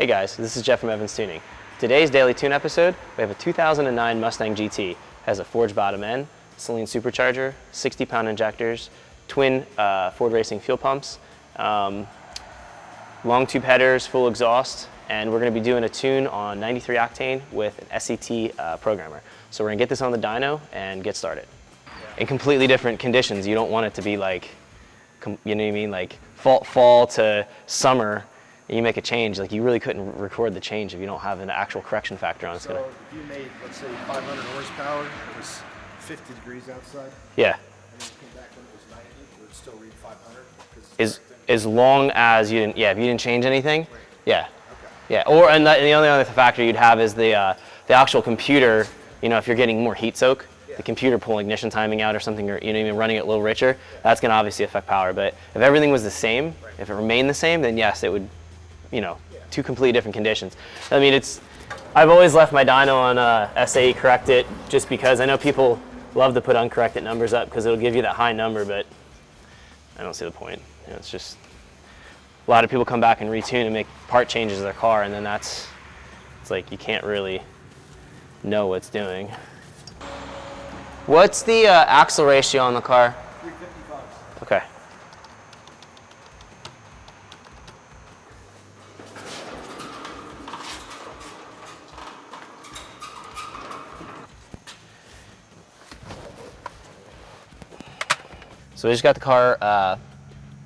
Hey guys, this is Jeff from Evans Tuning. Today's Daily Tune episode, we have a 2009 Mustang GT. It has a forged bottom end, Saleen supercharger, 60-pound injectors, twin Ford Racing fuel pumps, long tube headers, full exhaust, and we're going to be doing a tune on 93 octane with an SET programmer. So we're going to get this on the dyno and get started. In completely different conditions, you don't want it to be like, you know what I mean, like fall to summer. You make a change, like you really couldn't record the change if you don't have an actual correction factor on it. So if you made, let's say, 500 horsepower, it was 50 degrees outside. Yeah. And then you came back when it was 90, it would still read 500. As long as you didn't, if you didn't change anything, right. Yeah. Okay. Yeah. Or and the only other factor you'd have is the actual computer. You know, if you're getting more heat soak, the computer pulling ignition timing out or something, or running it a little richer, that's going to obviously affect power. But if everything was the same, if it remained the same, then yes, it would. Two completely different conditions. I mean, I've always left my dyno on SAE corrected just because I know people love to put uncorrected numbers up because it'll give you that high number, but I don't see the point. It's just a lot of people come back and retune and make part changes to their car, and then it's like you can't really know what it's doing. What's the axle ratio on the car? 355. Okay. So we just got the car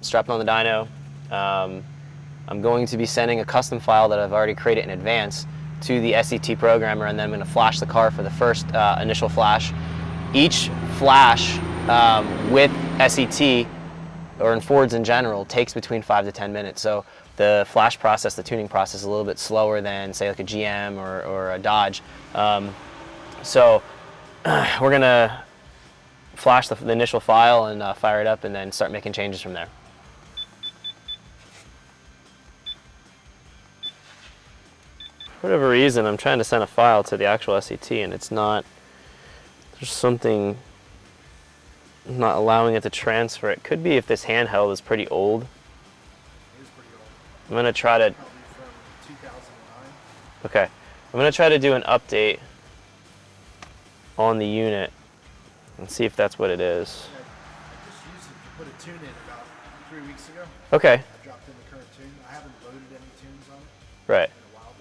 strapped on the dyno. I'm going to be sending a custom file that I've already created in advance to the SET programmer, and then I'm going to flash the car for the first initial flash. Each flash with SET, or in Fords in general, takes between 5 to 10 minutes. So the flash process, the tuning process, is a little bit slower than, say, like a GM or a Dodge. So we're going to flash the initial file and fire it up and then start making changes from there. For whatever reason, I'm trying to send a file to the actual SET and it's not, there's something not allowing it to transfer. It could be if this handheld is pretty old. It is pretty old. I'm going to try to, Probably from 2009. okay, I'm going to try to do an update on the unit and see if that's what it is. Yeah, I just used it to put a tune in about 3 weeks ago. Okay. I dropped in the current tune. I haven't loaded any tunes on it Right. in a while,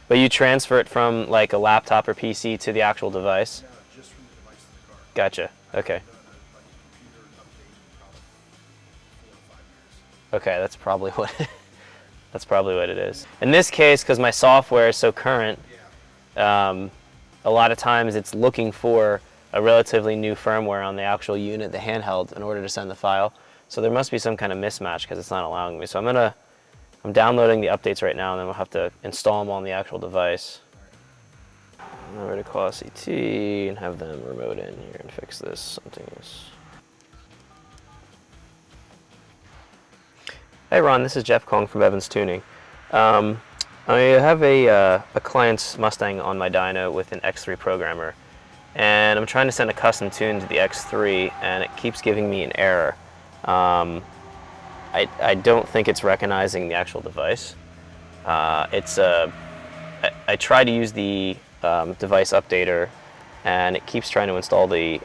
But you transfer it from like a laptop or PC to the actual device? no, just from the device to the car. Gotcha. Okay. I've done a computer update in probably 4 or 5 years. Okay, that's probably what it is. In this case, because my software is so current, Yeah. a lot of times it's looking for a relatively new firmware on the actual unit, the handheld, in order to send the file. So there must be some kind of mismatch because it's not allowing me. So I'm downloading the updates right now, and then we'll have to install them on the actual device. I'm ready to call SET and have them remote in here and fix this. Something is. Hey Ron, this is Jeff calling from Evans Tuning. I have a client's Mustang on my dyno with an X3 programmer, and I'm trying to send a custom tune to the X3, and it keeps giving me an error. I don't think it's recognizing the actual device. I try to use the device updater, and it keeps trying to install the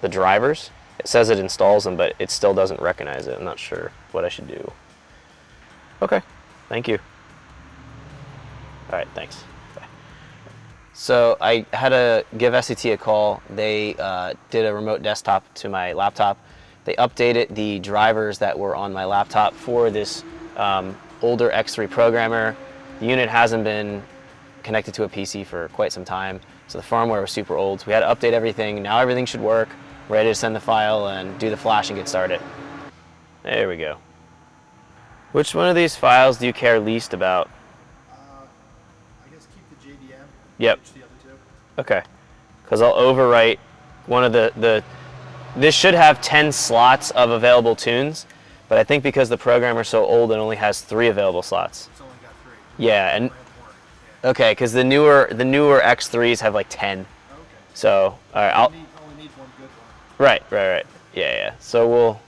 drivers. It says it installs them, but it still doesn't recognize it. I'm not sure what I should do. Okay, thank you. All right, thanks. Bye. So I had to give SET a call. They did a remote desktop to my laptop. They updated the drivers that were on my laptop for this older X3 programmer. The unit hasn't been connected to a PC for quite some time, so the firmware was super old. So we had to update everything. Now everything should work. Ready to send the file and do the flash and get started. There we go. Which one of these files do you care least about? I guess keep the JDM. Yep. Ditch the other two. Okay. Because I'll overwrite one of this should have 10 slots of available tunes, but I think because the programmer's so old, it only has 3 available slots. It's only got 3. Yeah, and More. Yeah. okay, because the newer X3s have like 10. Okay. So all right, I'll. Only need one good one. Right. Yeah. So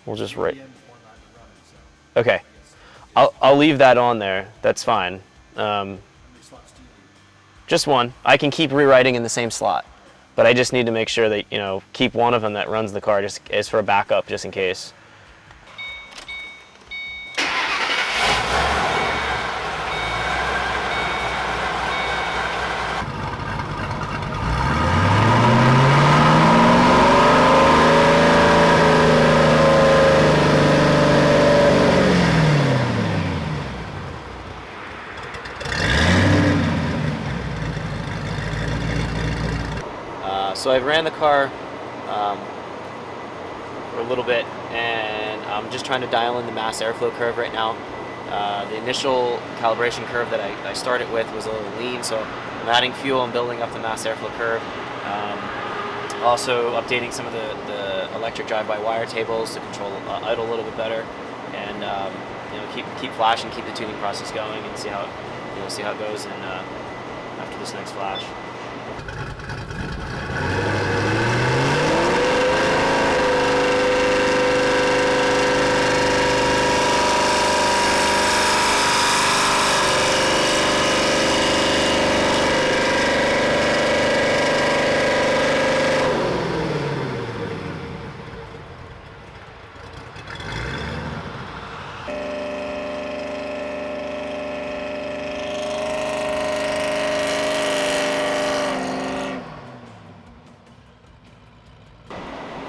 we'll just write. JDM is one I've been running, so Okay. I guess. I'll leave that on there. That's fine. How many slots do you need? Just one. I can keep rewriting in the same slot, but I just need to make sure that, you know, keep one of them that runs the car just as for a backup, just in case. So I've ran the car for a little bit, and I'm just trying to dial in the mass airflow curve right now. The initial calibration curve that I started with was a little lean, so I'm adding fuel and building up the mass airflow curve. Also updating some of the electric drive-by-wire tables to control idle a little bit better, and you know, keep flashing, keep the tuning process going, and see how it goes. And after this next flash.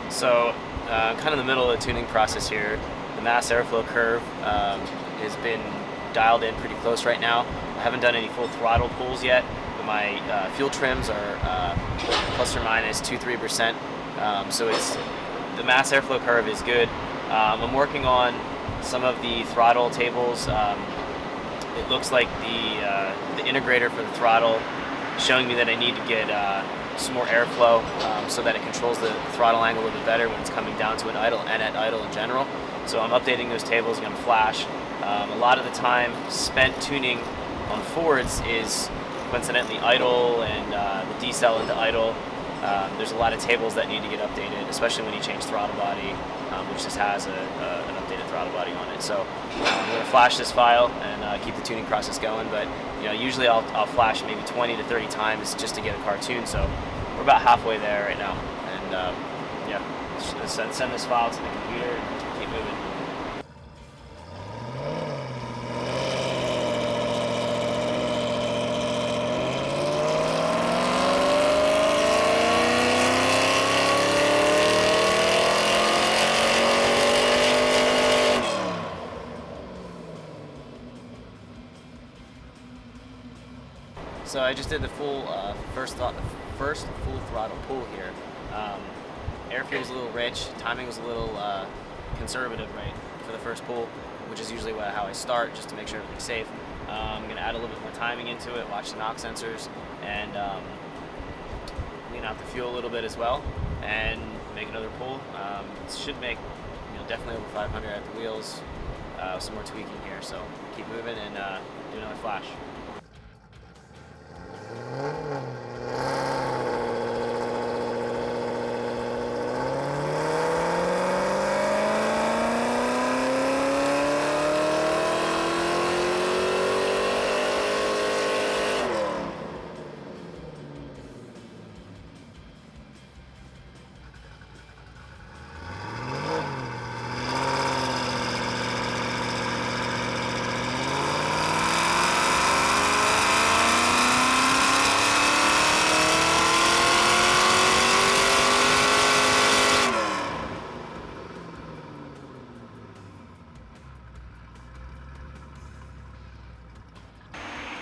So, kind of in the middle of the tuning process here. The mass airflow curve has been dialed in pretty close right now. I haven't done any full throttle pulls yet, but my fuel trims are plus or minus 2-3%. So the mass airflow curve is good. I'm working on some of the throttle tables. It looks like the integrator for the throttle is showing me that I need to get some more airflow so that it controls the throttle angle a little bit better when it's coming down to an idle and at idle in general. So I'm updating those tables, going to flash. A lot of the time spent tuning on Fords is coincidentally idle and the decel into idle. There's a lot of tables that need to get updated, especially when you change throttle body, which just has an updated throttle body on it. So I'm going to flash this file and keep the tuning process going. But you know, usually I'll flash maybe 20 to 30 times just to get a car tuned. So we're about halfway there right now. And yeah, let's send this file to the computer and keep moving. So I just did the full first full throttle pull here. Airflow was a little rich, timing was a little conservative, right, for the first pull, which is usually how I start, just to make sure everything's safe. I'm going to add a little bit more timing into it, watch the knock sensors, and clean out the fuel a little bit as well, and make another pull. It should make definitely over 500 at the wheels. Some more tweaking here, so keep moving and do another flash.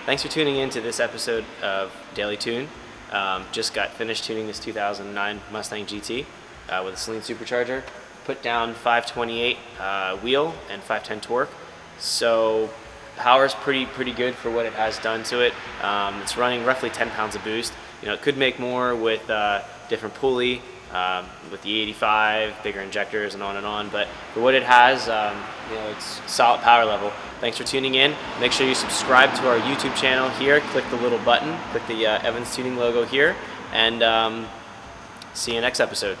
Thanks for tuning in to this episode of Daily Tune. Just got finished tuning this 2009 Mustang GT with a Saleen supercharger. Put down 528 wheel and 510 torque. So power's pretty good for what it has done to it. It's running roughly 10 pounds of boost. It could make more with different pulley, with the 85, bigger injectors, and on. But for what it has, it's solid power level. Thanks for tuning in. Make sure you subscribe to our YouTube channel here. Click the little button, click the Evans Tuning logo here, and see you next episode.